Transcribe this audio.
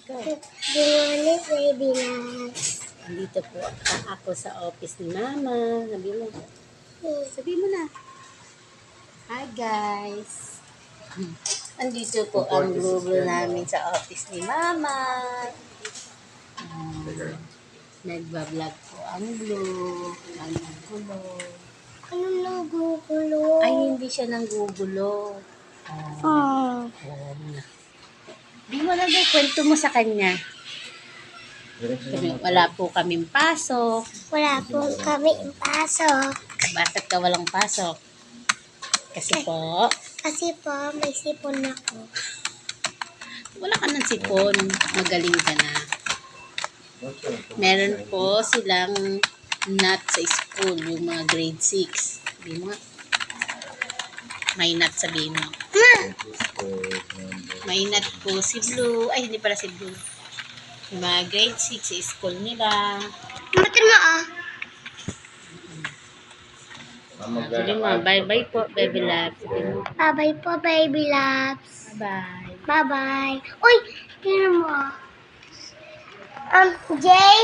Go. Good morning, baby love. Andito po ako sa office ni Mama. Sabi mo na. Hi guys. Andito po ang Google namin sa office ni Mama. Nagbablog po ang Blue. Ang gulo. Anong nagugulo? Ay, hindi siya nang gugulo. Di mo na daw kwento mo sa kanya. Wala po kaming pasok. Wala po kami pasok. Bakit ka walang pasok? Kasi po, May sipon ako. wala ka ng sipon. Magaling ka na. Meron po silang nut sa school, yung mga grade 6. Sabi mo nga. May nut sabihin mo. May nut po si Blue. Ay, hindi pala si Blue. Yung mga grade 6 sa school nila. Matin mo ah. Sabi mo, bye-bye po, baby loves. Bye-bye po, baby loves. Bye-bye. Bye-bye. Uy, tingnan mo ah. Jay,